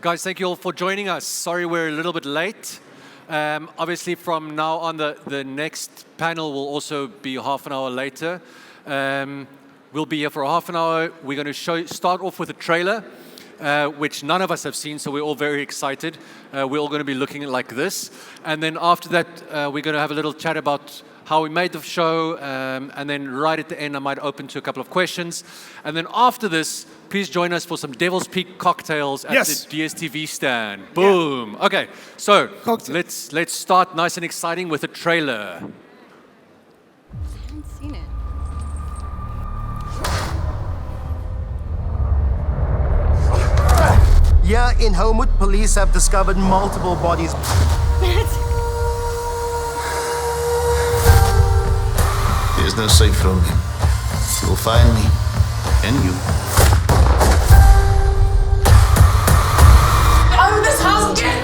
Guys, thank you all for joining us. Sorry we're a little bit late. Obviously, from now on, the next panel will also be half an hour later. We'll be here for half an hour. We're going to start off with a trailer, which none of us have seen, so we're all very excited. We're all going to be looking like this. And then after that, we're going to have a little chat about how we made the show, and then right at the end, I might open to a couple of questions. And then after this, please join us for some Devil's Peak cocktails at the DSTV stand. Boom. Yeah. Okay, so let's start nice and exciting with a trailer. I haven't seen it. Yeah, in Homewood, police have discovered multiple bodies. There's no safe from him. You'll find me, and you. Out of this house, get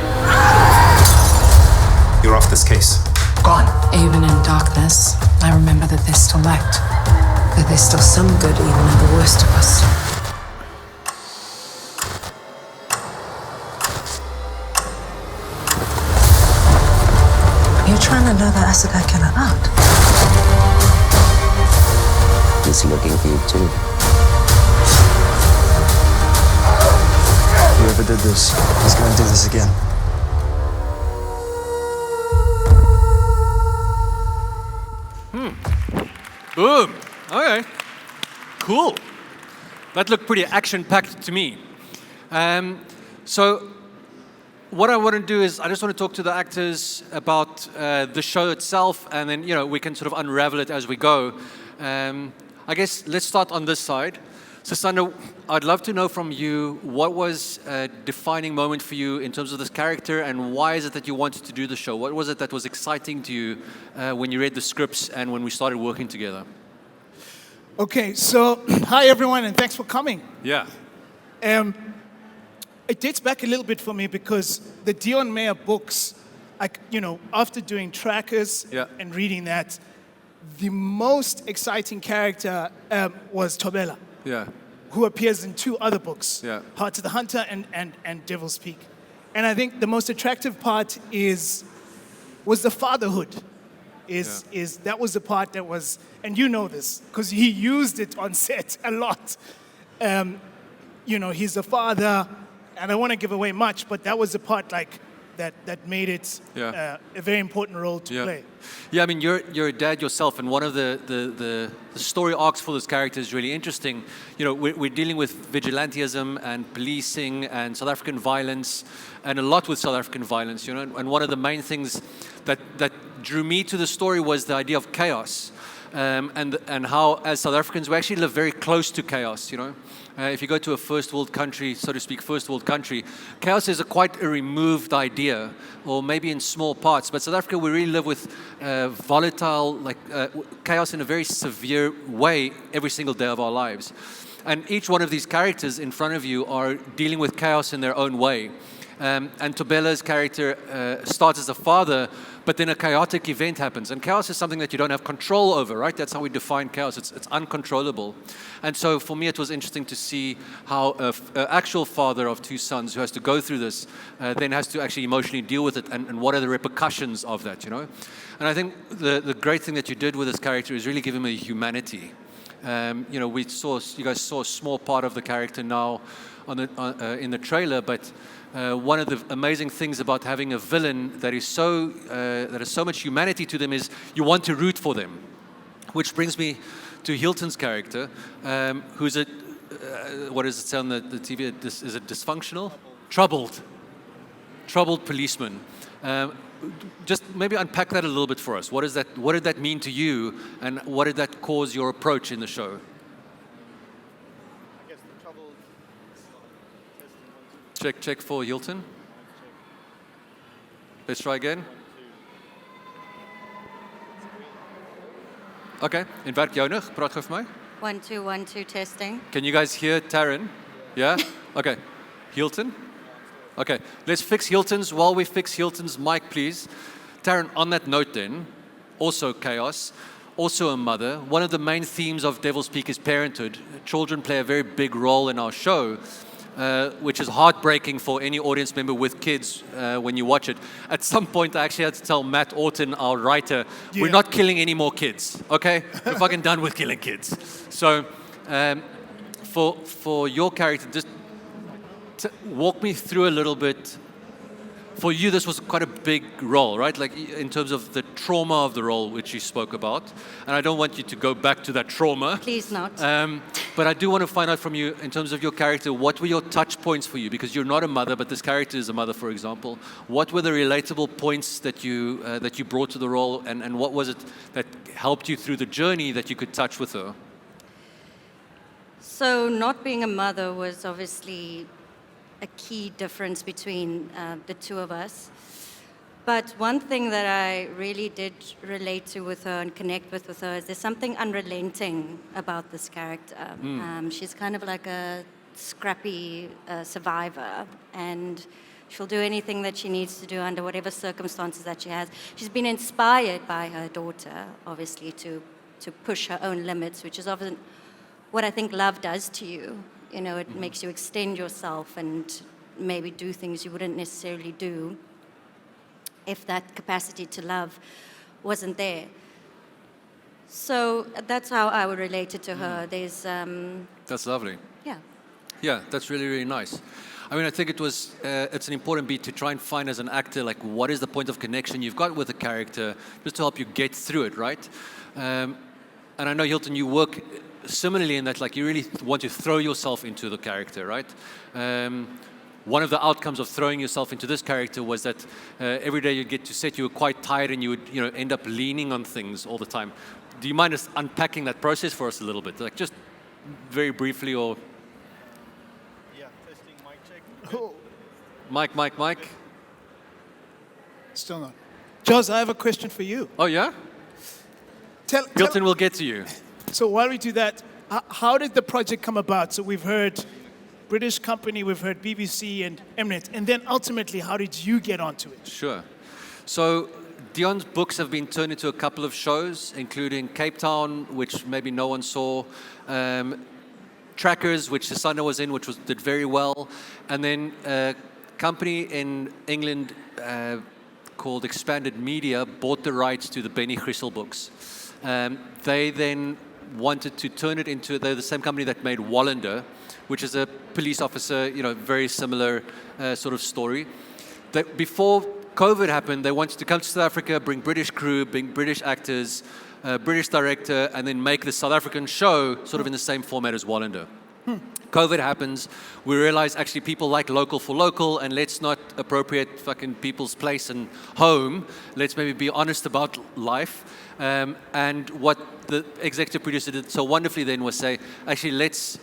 You're off this case. gone. Even in darkness, I remember that there's still light. That there's still some good even in the worst of us. You're trying to lure the Asuka killer out. Is he looking for you too? Whoever did this is going to do this again. Boom. Okay. Cool. That looked pretty action-packed to me. So what I want to do is I just want to talk to the actors about the show itself, and then we can sort of unravel it as we go. I guess let's start on this side. Sisanda, I'd love to know from you, what was a defining moment for you in terms of this character, and why is it that you wanted to do the show? What was it that was exciting to you when you read the scripts and when we started working together? Okay, so hi everyone, and thanks for coming. Yeah. It dates back a little bit for me because the Dion Meyer books, after doing Trackers and reading that, the most exciting character was Thobela. Yeah. Who appears in 2 other books, Yeah. Heart of the Hunter and Devil's Peak. And I think the most attractive part was the fatherhood. That was the part that was, and you know this, because he used it on set a lot. He's a father, and I don't want to give away much, but that was the part that made it a very important role to play. Yeah, I mean, you're a dad yourself, and one of the story arcs for this character is really interesting. We're dealing with vigilantism and policing and South African violence, and a lot with South African violence. And one of the main things that drew me to the story was the idea of chaos, and how as South Africans we actually live very close to chaos. If you go to a first world country, so to speak, chaos is quite a removed idea, or maybe in small parts. But South Africa, we really live with volatile, chaos in a very severe way every single day of our lives. And each one of these characters in front of you are dealing with chaos in their own way. And Thobela's character starts as a father, but then a chaotic event happens. And chaos is something that you don't have control over, right? That's how we define chaos. It's uncontrollable. And so for me, it was interesting to see how an actual father of 2 sons who has to go through this then has to actually emotionally deal with it, and what are the repercussions of that, And I think the great thing that you did with this character is really give him a humanity. You guys saw a small part of the character now in the trailer, but one of the amazing things about having a villain that has so much humanity to them is you want to root for them. Which brings me to Hilton's character, who's what does it say on the TV? Is it dysfunctional? Troubled policeman. Just maybe unpack that a little bit for us. What did that mean to you, and what did that cause your approach in the show? Check for Hilton. Let's try again. Okay, in werk jou nog? Praat gou vir my. 1 2 1 2 testing. Can you guys hear Tarryn? Yeah? Okay. Hilton? Okay, let's fix Hilton's. While we fix Hilton's mic, please. Tarryn, on that note then, also chaos, also a mother. One of the main themes of Devil's Peak is parenthood. Children play a very big role in our show. which is heartbreaking for any audience member with kids when you watch it. At some point, I actually had to tell Matt Orton, our writer, we're not killing any more kids, okay? We're fucking done with killing kids. So for your character, just walk me through a little bit. For you, this was quite a big role, right? Like in terms of the trauma of the role, which you spoke about. And I don't want you to go back to that trauma. Please not. But I do want to find out from you, in terms of your character, what were your touch points for you? Because you're not a mother, but this character is a mother, for example. What were the relatable points that you brought to the role, and what was it that helped you through the journey that you could touch with her? So not being a mother was obviously a key difference between the two of us. But one thing that I really did relate to with her and connect with her is there's something unrelenting about this character. She's kind of like a scrappy survivor, and she'll do anything that she needs to do under whatever circumstances that she has. She's been inspired by her daughter, obviously, to push her own limits, which is often what I think love does to you. You know, it makes you extend yourself and maybe do things you wouldn't necessarily do if that capacity to love wasn't there. So that's how I would relate it to her. There's That's lovely. yeah. Yeah, that's really, really nice. I mean, I think it's an important beat to try and find as an actor, like, what is the point of connection you've got with the character, just to help you get through it, right? And I know, Hilton, you work similarly in that, like, you really want to throw yourself into the character, right? One of the outcomes of throwing yourself into this character was that every day you'd get to set, you were quite tired, and you would, end up leaning on things all the time. Do you mind us unpacking that process for us a little bit? Like, just very briefly, or... Yeah, testing mic check. Mike. Still not. Joz, I have a question for you. Oh, yeah? Hilton will get to you. So while we do that, how did the project come about? So we've heard British company, we've heard BBC and Mnet, and then ultimately, how did you get onto it? Sure. So Dion's books have been turned into a couple of shows, including Cape Town, which maybe no one saw, Trackers, which Sisanda was in, which did very well, and then a company in England called Expanded Media bought the rights to the Benny Grissel books. They then wanted to turn it into, they're the same company that made Wallander, which is a police officer, very similar sort of story. Before COVID happened, they wanted to come to South Africa, bring British crew, bring British actors, British director, and then make the South African show sort of in the same format as Wallander. COVID happens, we realize actually people like local for local, and let's not appropriate fucking people's place and home. Let's maybe be honest about life. And what the executive producer did so wonderfully then was say, actually, let's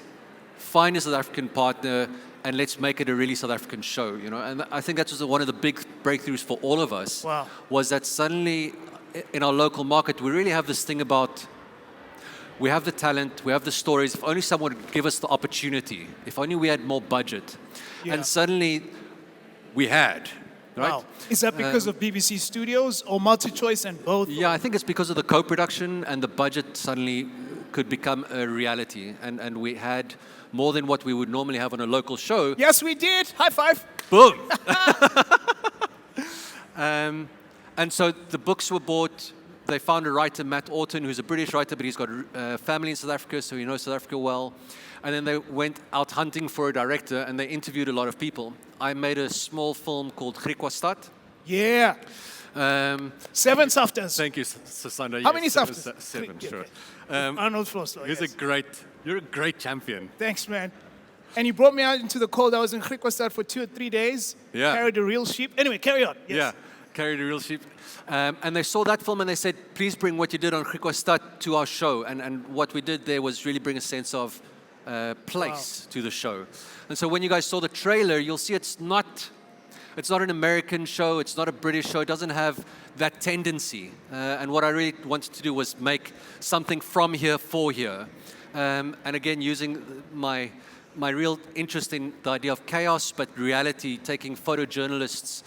find a South African partner and let's make it a really South African show, And I think that was one of the big breakthroughs for all of us. Wow. Was that suddenly in our local market, we really have this thing about, we have the talent, we have the stories. If only someone would give us the opportunity, if only we had more budget. Yeah. And suddenly we had, right? Wow. Is that because of BBC Studios or MultiChoice and both? Yeah, I think it's because of the co-production, and the budget suddenly could become a reality. And we had more than what we would normally have on a local show. Yes, we did. High five. Boom! And so the books were bought. They found a writer, Matt Orton, who's a British writer, but he's got family in South Africa, so he knows South Africa well. And then they went out hunting for a director, and they interviewed a lot of people. I made a small film called Griquastad. Yeah. 7 softers. Thank you, Sisanda. How many softers? 7, sure. Arnold Flossler. You're a great champion. Thanks, man. And you brought me out into the cold. I was in Griquastad for 2 or 3 days. Yeah. Carried a real sheep. Anyway, carry on. Yes. Yeah. Carried a real sheep. And they saw that film and they said, please bring what you did on Griquastad to our show. And what we did there was really bring a sense of place to the show. And so when you guys saw the trailer, you'll see it's not an American show, it's not a British show, it doesn't have that tendency. And what I really wanted to do was make something from here for here. And again, using my real interest in the idea of chaos, but reality, taking photojournalists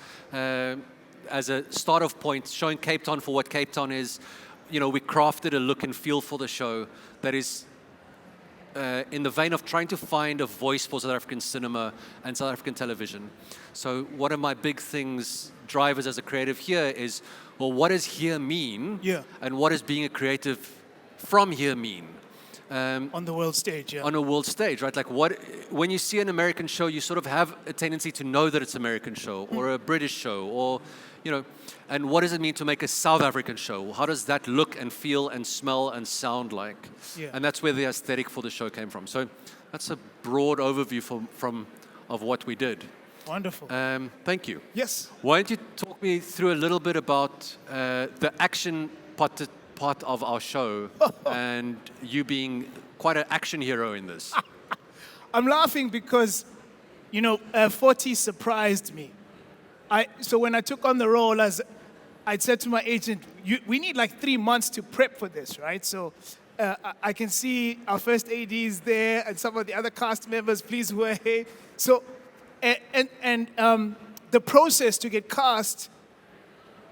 as a start-off point, showing Cape Town for what Cape Town is. We crafted a look and feel for the show that is in the vein of trying to find a voice for South African cinema and South African television. So one of my big drivers as a creative here is, well, what does here mean? Yeah. And what does being a creative from here mean? On the world stage, yeah. On a world stage, right? Like when you see an American show, you sort of have a tendency to know that it's an American show or a British show or, and what does it mean to make a South African show? How does that look and feel and smell and sound like? Yeah. And that's where the aesthetic for the show came from. So that's a broad overview of what we did. Wonderful. Thank you. Yes. Why don't you talk me through a little bit about the action part of our show and you being quite an action hero in this. I'm laughing because, 40 surprised me. So when I took on the role, I'd said to my agent, we need like 3 months to prep for this, right? So I can see our first ADs there and some of the other cast members, please who are here. So, the process to get cast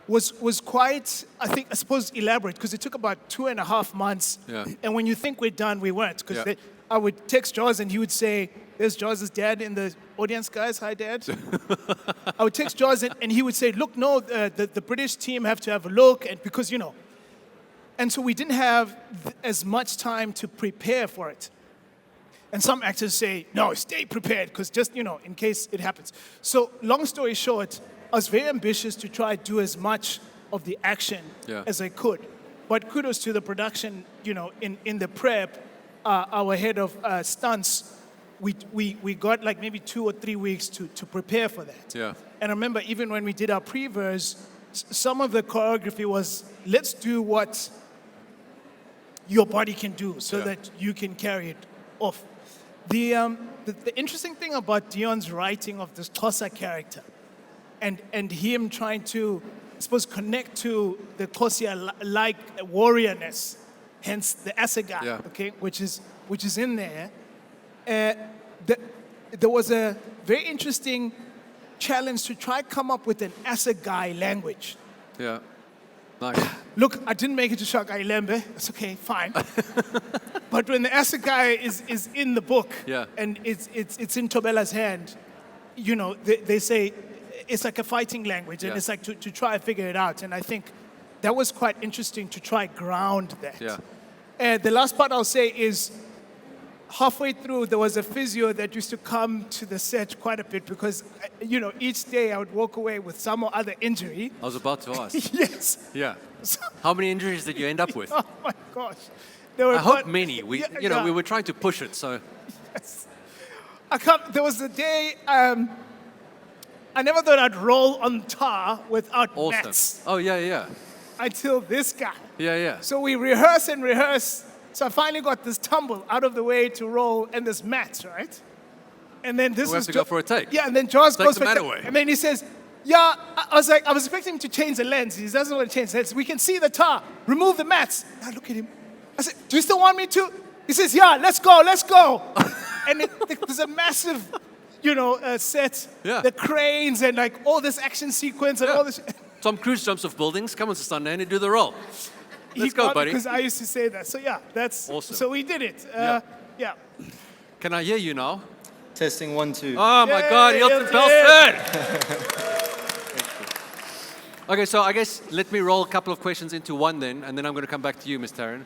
was quite, I suppose, elaborate because it took about 2.5 months. Yeah. And when you think we're done, we weren't. Because Yeah. I would text Jaws and he would say, there's Jaws' dad in the audience, guys. Hi, Dad. I would text Jaws and he would say, look, no, the British team have to have a look. And because, And so we didn't have as much time to prepare for it. And some actors say, no, stay prepared because just, in case it happens. So long story short, I was very ambitious to try to do as much of the action Yeah. as I could. But kudos to the production, in the prep, our head of stunts, we got like maybe 2 or 3 weeks to prepare for that. Yeah. And I remember even when we did our pre-verse, some of the choreography was, let's do what your body can do so Yeah. that you can carry it off. The interesting thing about Dion's writing of this Xhosa character and him trying to, I suppose, connect to the Xhosa-like warriorness, hence the Assegai, Yeah. okay, which is in there. There was a very interesting challenge to try come up with an Assegai language. Yeah. Nice. Look, I didn't make it to Shaka Ilembe. It's okay, fine. But when the Assegai is in the book Yeah. and it's in Tobela's hand, they say it's like a fighting language and Yeah. it's like to try and figure it out. And I think that was quite interesting to try ground that. Yeah. And the last part I'll say is halfway through, there was a physio that used to come to the set quite a bit because, each day I would walk away with some or other injury. I was about to ask. Yes. Yeah. So- How many injuries did you end up with? Oh my gosh. There were I hope quite- many. We, Yeah, we were trying to push it, so. yes. There was a day, I never thought I'd roll on tar without Awesome. mats Oh, yeah. until this guy. Yeah. So we rehearse. So I finally got this tumble out of the way to roll and this mats, right? And then this We have is to go for a take. Yeah, and then Jaws Take goes the for a mat take. away. And then he says, yeah, I was expecting him to change the lens. He doesn't want to change the lens. We can see the tar. Remove the mats. I look at him. I said, do you still want me to? He says, yeah, let's go. And there's a massive, set. Yeah. The cranes and like all this action sequence and Yeah. all this. Tom Cruise jumps off buildings. Come on, Sisanda, and do the roll. Let's go, buddy. Because I used to say that. So yeah, that's Awesome. So we did it. Yeah. Can I hear you now? Testing 1, 2. Oh, my Yay, God, Hilton Hilton. Pelser! Okay, so I guess let me roll a couple of questions into one then, and then I'm going to come back to you, Ms. Tarryn.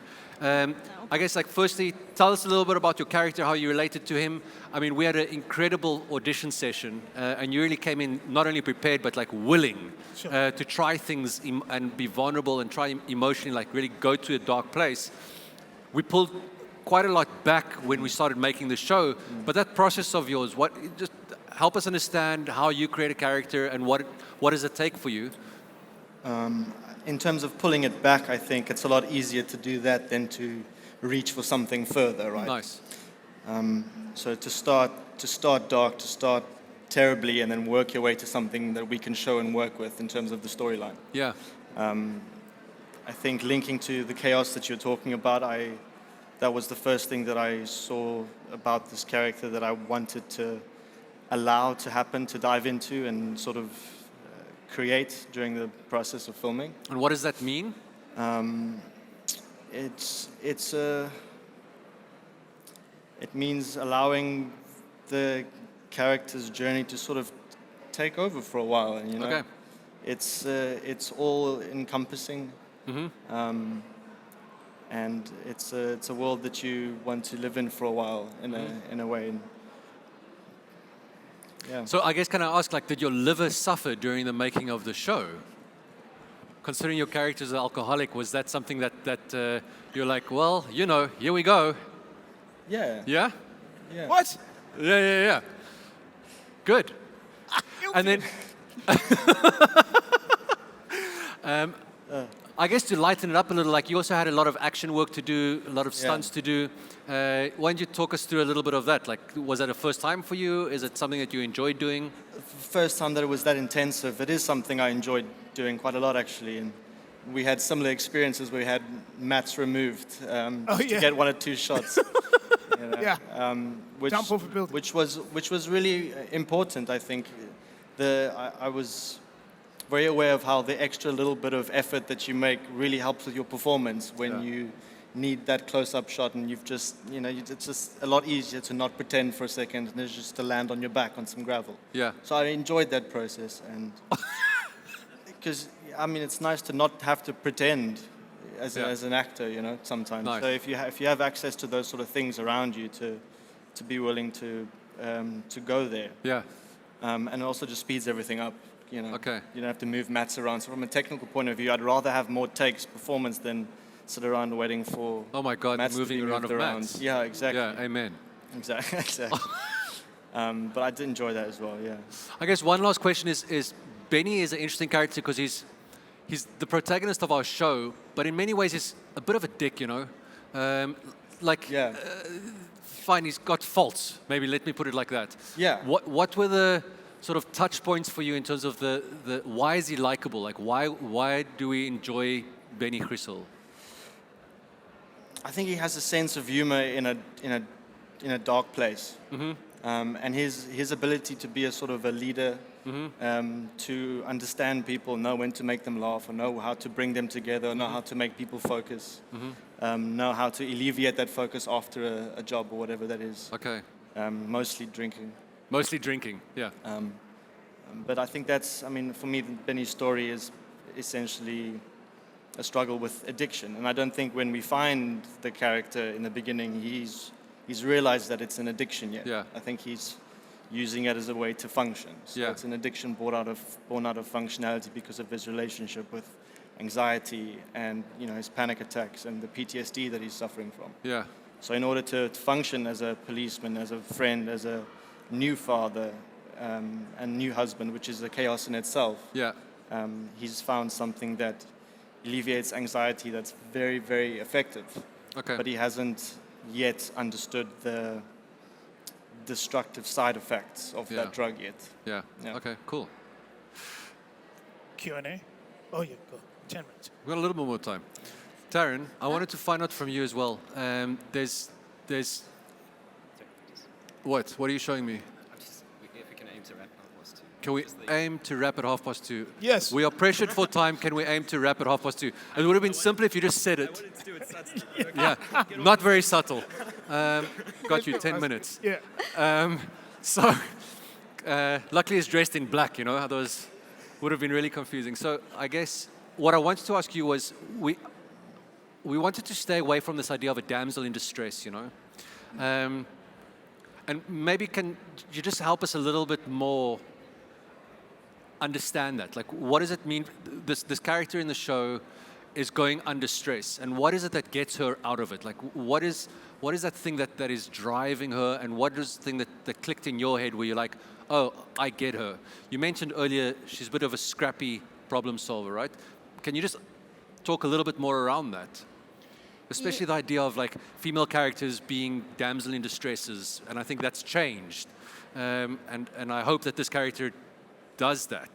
I guess, firstly, tell us a little bit about your character, how you related to him. I mean, we had an incredible audition session, and you really came in not only prepared, but willing Sure. to try things and be vulnerable and try emotionally, really go to a dark place. We pulled quite a lot back when we started making the show, but that process of yours, just help us understand how you create a character and what does it take for you? In terms of pulling it back, I think it's a lot easier to do that than to reach for something further, right? Nice. So to start dark, to start terribly, and then work your way to something that we can show and work with in terms of the storyline. Yeah. I think linking to the chaos that you're talking about, that was the first thing that I saw about this character that I wanted to allow to happen, to dive into and sort of create during the process of filming. And what does that mean? it means allowing the character's journey to sort of take over for a while, and Okay. it's all encompassing, and it's a world that you want to live in for a while in a way. And, yeah. So I guess, can I ask, like, did your liver suffer during the making of the show? Considering your character is an alcoholic, was that something that you're like, well, you know, here we go? Yeah. Yeah? Yeah. What? Yeah. Good. And then, I guess to lighten it up a little, like you also had a lot of action work to do, a lot of stunts to do. Why don't you talk us through a little bit of that? Like, was that a first time for you? Is it something that you enjoyed doing? First time that it was that intensive. It is something I enjoyed doing quite a lot, actually. And we had similar experiences where we had mats removed to get 1 or 2 shots. You know, Yeah. Jump off a building. which was really important. I think I was very aware of how the extra little bit of effort that you make really helps with your performance when you need that close-up shot, and you've just, it's just a lot easier to not pretend for a second and it's just to land on your back on some gravel. Yeah. So I enjoyed that process, and because it's nice to not have to pretend as an actor, sometimes. Nice. So if you have access to those sort of things around you, to be willing to go there. Yeah. And it also just speeds everything up. Okay. You don't have to move mats around. So from a technical point of view, I'd rather have more takes performance than sit around waiting for Oh my God, mats moving to be around moved of around. mats. Yeah, exactly. Yeah, amen. Exactly. But I did enjoy that as well. Yeah. I guess one last question is Benny is an interesting character because he's the protagonist of our show, but in many ways he's a bit of a dick, Yeah. Fine, he's got faults. Maybe let me put it like that. Yeah. What were the sort of touch points for you in terms of the why is he likable? Like why do we enjoy Benny Chrysal? I think he has a sense of humor in a dark place, and his ability to be a sort of a leader, to understand people, know when to make them laugh, or know how to bring them together, know how to make people focus, know how to alleviate that focus after a job or whatever that is. Okay. Mostly drinking. Mostly drinking, yeah. But I think that's, for me, Benny's story is essentially a struggle with addiction. And I don't think when we find the character in the beginning, he's realized that it's an addiction yet. Yeah. I think he's using it as a way to function. So Yeah. it's an addiction born out of functionality because of his relationship with anxiety and his panic attacks and the PTSD that he's suffering from. Yeah. So in order to function as a policeman, as a friend, as a new father, and new husband, which is a chaos in itself, Yeah. he's found something that alleviates anxiety that's very, very effective. Okay. But he hasn't yet understood the destructive side effects of that drug yet. Yeah. Yeah. Okay, cool. Q&A? Oh, yeah, go. 10 minutes. We've got a little bit more time. Tarryn, I wanted to find out from you as well. There's what? What are you showing me? If we can aim to wrap up was to. Can we aim to wrap at 2:30? Yes. We are pressured for time. Can we aim to wrap at 2:30? It would have been simpler if you just said it. Yeah, not very subtle. Got you 10 minutes. Yeah. Luckily he's dressed in black, otherwise would have been really confusing. So I guess what I wanted to ask you was, we wanted to stay away from this idea of a damsel in distress, and maybe can you just help us a little bit more understand that? Like, what does it mean? This character in the show is going under stress, and what is it that gets her out of it? Like, what is that thing that is driving her, and what is the thing that clicked in your head where you're like, oh, I get her? You mentioned earlier she's a bit of a scrappy problem solver, right? Can you just talk a little bit more around that? Especially the idea of like female characters being damsel in distresses, and I think that's changed. And I hope that this character does that,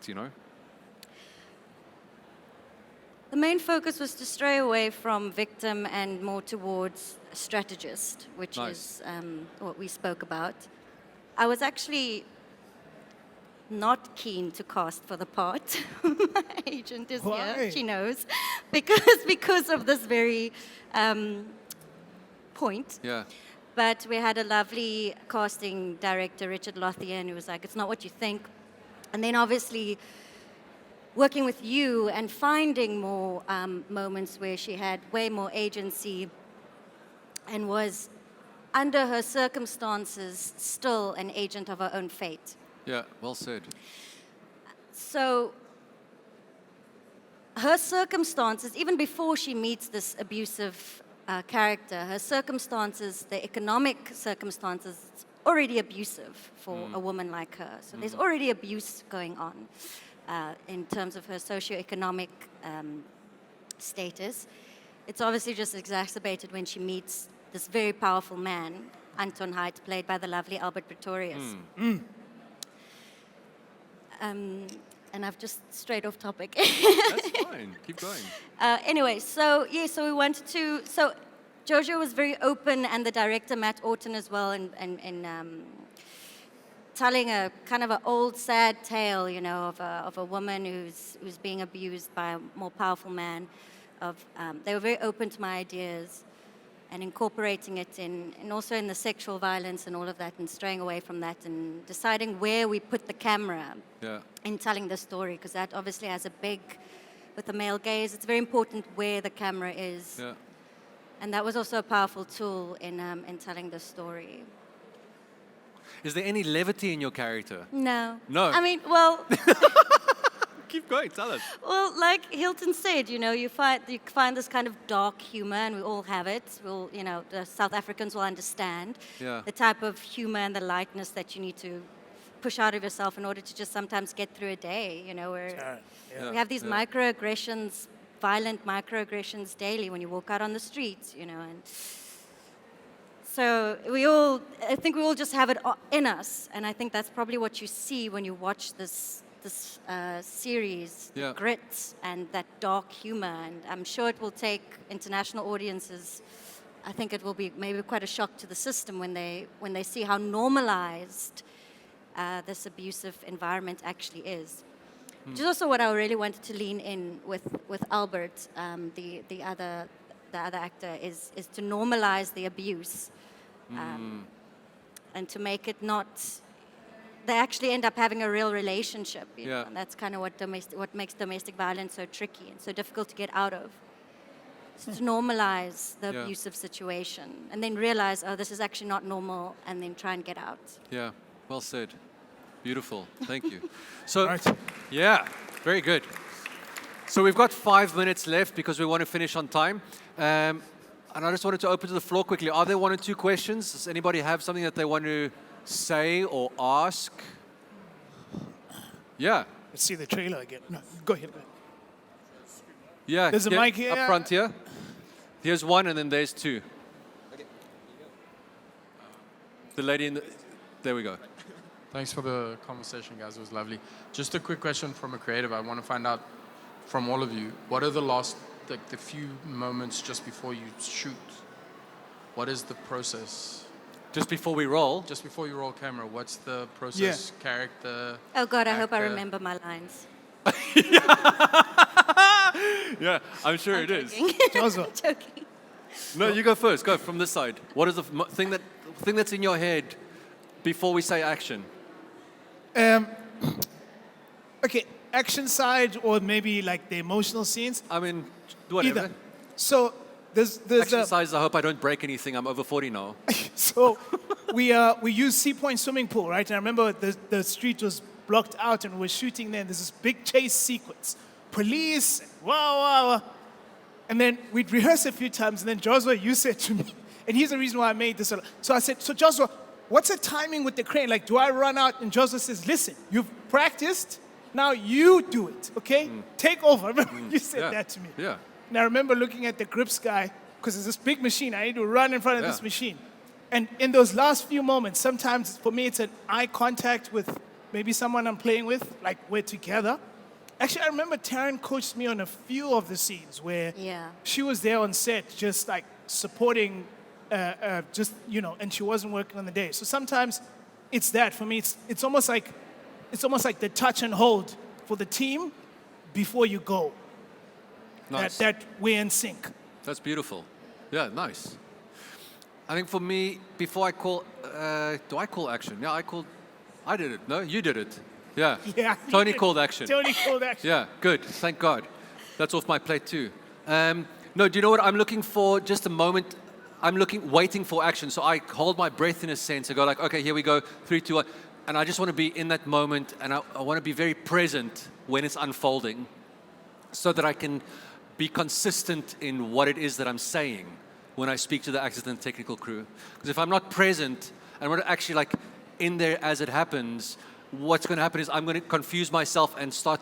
The main focus was to stray away from victim and more towards strategist, which Nice. is what we spoke about. I was actually not keen to cast for the part. My agent is Why? here, she knows, because of this very point. Yeah. But we had a lovely casting director, Richard Lothian, who was like, it's not what you think. And then obviously working with you and finding more moments where she had way more agency and was, under her circumstances, still an agent of her own fate. Yeah, well said. So her circumstances, even before she meets this abusive character, her circumstances, the economic circumstances, it's already abusive for a woman like her. So there's already abuse going on in terms of her socioeconomic status. It's obviously just exacerbated when she meets this very powerful man, Anton Haidt, played by the lovely Albert Pretorius. And I've just strayed off topic. That's fine. Keep going. Anyway, so we wanted to. So Jozua was very open, and the director Matt Orton as well, in telling a kind of an old sad tale, you know, of a woman who's being abused by a more powerful man. They were very open to my ideas, and incorporating it in, and also in the sexual violence and all of that, and straying away from that, and deciding where we put the camera in telling the story, because that obviously has a big, with the male gaze, it's very important where the camera is. Yeah. And that was also a powerful tool in telling the story. Is there any levity in your character? No. No. I mean, well, Keep going, tell us. well, like Hilton said, you know, you find this kind of dark humor, and we all have it. We'll, you know, the South Africans will understand the type of humor and the lightness that you need to push out of yourself in order to just sometimes get through a day. You know, where we have these microaggressions, violent microaggressions daily when you walk out on the streets. You know, and so I think we all just have it in us, and I think that's probably what you see when you watch this series, grit and that dark humor, and I'm sure it will take international audiences. I think it will be maybe quite a shock to the system when they see how normalized this abusive environment actually is. Which is also what I really wanted to lean in with Albert, the other actor, is to normalize the abuse, and to make it not. They actually end up having a real relationship. You know? And that's kind of what makes domestic violence so tricky and so difficult to get out of. So to normalize the abusive situation and then realize, oh, this is actually not normal, and then try and get out. Yeah, well said. Beautiful. Thank you. So, yeah, very good. So we've got 5 minutes left because we want to finish on time. And I just wanted to open to the floor quickly. Are there one or two questions? Does anybody have something that they want to say or ask? Yeah. Let's see the trailer again. No, go ahead. Yeah. There's a mic here. Up front here. Here's one, and then there's two. Okay. The lady in the... There we go. Thanks for the conversation, guys. It was lovely. Just a quick question from a creative. I want to find out from all of you, what are the few moments just before you shoot? What is the process? Just before we roll? Just before you roll camera, what's the process, character? Oh God, I hope I actor? remember my lines. Yeah, I'm sure it is. Jozua. Joking. No, you go first. Go from this side. What is the thing that's in your head before we say action? Okay, action side or maybe like the emotional scenes. I mean, whatever. Either. So there's Action size, I hope I don't break anything. I'm over 40 now. So we use Sea Point swimming pool, right? And I remember the street was blocked out and we're shooting there. And there's this big chase sequence. Police, wow. And then we'd rehearse a few times. And then Jozua, you said to me, and here's the reason why I made this. So I said, so Jozua, what's the timing with the crane? Like, do I run out? And Jozua says, listen, you've practiced. Now you do it, okay? Take over. Remember you said that to me. Yeah. And I remember looking at the grips guy, because it's this big machine. I need to run in front of this machine. And in those last few moments, sometimes for me it's an eye contact with maybe someone I'm playing with, like we're together. Actually, I remember Tarryn coached me on a few of the scenes where she was there on set just like supporting, just, you know, and she wasn't working on the day. So sometimes it's that. For me, it's almost like the touch and hold for the team before you go. Nice. That we're in sync. That's beautiful. Yeah, nice. I think for me, before I call, do I call action? Yeah, I did it. No, you did it. Yeah. Yeah. Tony called action. Tony called action. Yeah, good. Thank God. That's off my plate too. No, do you know what I'm looking for? Just a moment. Waiting for action. So I hold my breath in a sense. I go like, okay, here we go. 3, 2, 1. And I just want to be in that moment, and I want to be very present when it's unfolding, so that I can be consistent in what it is that I'm saying when I speak to the actors and technical crew. Because if I'm not present, and I'm not actually like in there as it happens, what's going to happen is I'm going to confuse myself and start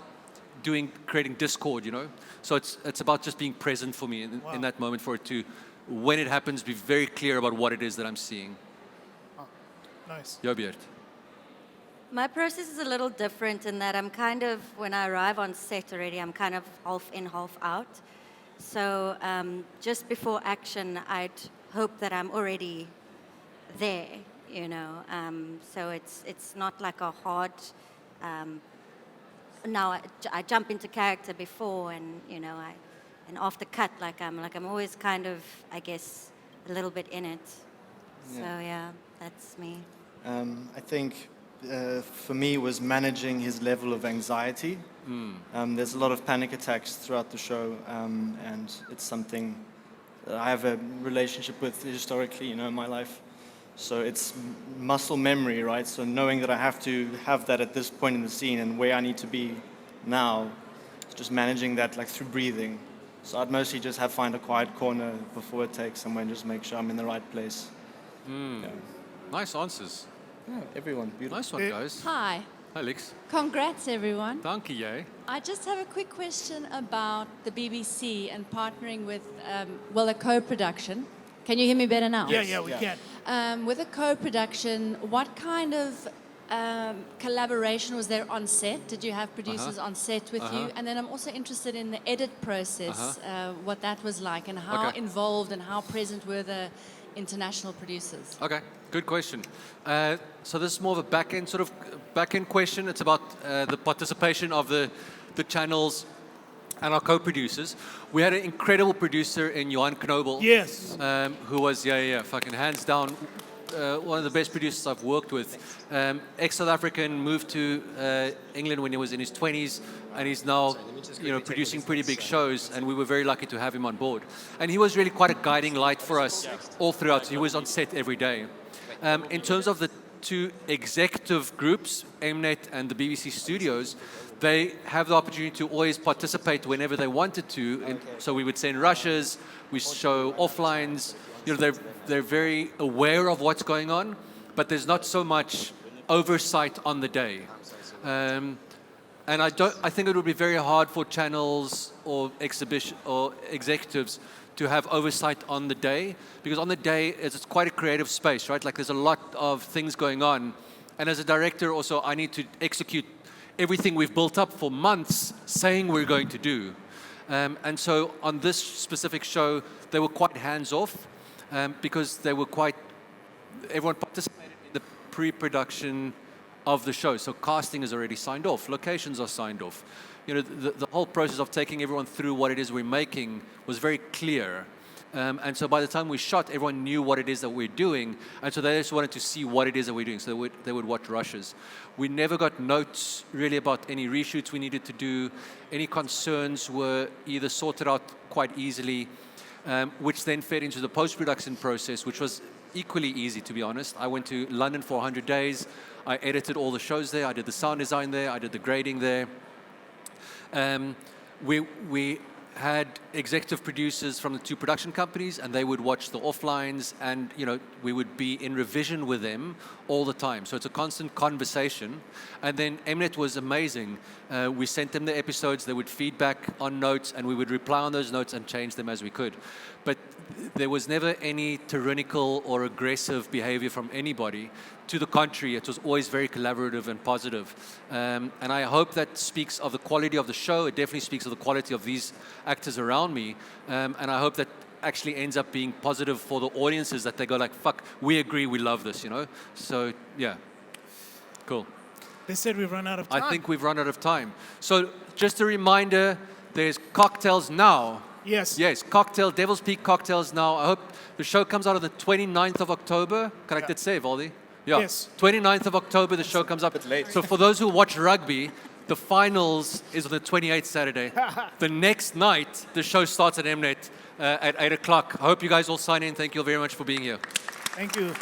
creating discord, you know? So it's about just being present for me in that moment, for it to, when it happens, be very clear about what it is that I'm seeing. Nice. Jobiert. My process is a little different in that I'm kind of, when I arrive on set already, I'm kind of half in, half out. So just before action, I'd hope that I'm already there, you know. So it's not like a hard. Now I jump into character before, and you know, and after cut, I'm always kind of, I guess, a little bit in it. So yeah, that's me. I think for me was managing his level of anxiety. There's a lot of panic attacks throughout the show, and it's something that I have a relationship with historically, you know, in my life. So it's muscle memory, right? So knowing that I have to have that at this point in the scene and where I need to be now, it's just managing that like through breathing. So I'd mostly just find a quiet corner before it takes somewhere and just make sure I'm in the right place. Yeah. Nice answers. Yeah, everyone, beautiful. Nice one, guys. Hi. Hi, Lex. Congrats, everyone. Dankie jy. I just have a quick question about the BBC and partnering with, a co-production. Can you hear me better now? Yeah, we can. With a co-production, what kind of collaboration was there on set? Did you have producers on set with you? And then I'm also interested in the edit process, what that was like, and how involved and how present were the international producers? Okay, good question. So this is more of a back-end question. It's about the participation of the channels and our co-producers. We had an incredible producer in Johan Knobel. Yes. Who was, fucking hands down, one of the best producers I've worked with. Ex-South African, moved to England when he was in his 20s, and he's now, producing pretty big shows, and we were very lucky to have him on board. And he was really quite a guiding light for us all throughout. He was on set every day. In terms of the two executive groups, Mnet and the BBC Studios, they have the opportunity to always participate whenever they wanted to. And so we would send rushes, we show offlines. They're very aware of what's going on, but there's not so much oversight on the day. And I think it would be very hard for channels or executives to have oversight on the day, because on the day it's quite a creative space, right? Like there's a lot of things going on, and as a director also I need to execute everything we've built up for months saying we're going to do. And so on this specific show they were quite hands-off, because everyone participated in the pre-production of the show. So casting is already signed off, locations are signed off. The whole process of taking everyone through what it is we're making was very clear. And so by the time we shot, everyone knew what it is that we're doing. And so they just wanted to see what it is that we're doing. So they would watch rushes. We never got notes really about any reshoots we needed to do. Any concerns were either sorted out quite easily, which then fed into the post-production process, which was equally easy, to be honest. I went to London for 100 days. I edited all the shows there. I did the sound design there. I did the grading there. We had executive producers from the two production companies, and they would watch the offlines, and we would be in revision with them all the time. So it's a constant conversation. And then Mnet was amazing. We sent them the episodes, they would feedback on notes, and we would reply on those notes and change them as we could. But there was never any tyrannical or aggressive behavior from anybody. To the contrary, it was always very collaborative and positive. And I hope that speaks of the quality of the show. It definitely speaks of the quality of these actors around me. And I hope that actually ends up being positive for the audiences, that they go like, fuck, we agree, we love this, So, yeah. Cool. They said we've run out of time. I think we've run out of time. So just a reminder, there's cocktails now Yes. Yes, cocktail, Devil's Peak cocktails now. I hope the show comes out on the 29th of October. Kan ek dit sê, Valdi? Yeah. Yes. 29th of October, the show comes up. So for those who watch rugby, the finals is on the 28th Saturday. The next night, the show starts at Mnet at 8 o'clock. I hope you guys all sign in. Thank you very much for being here. Thank you.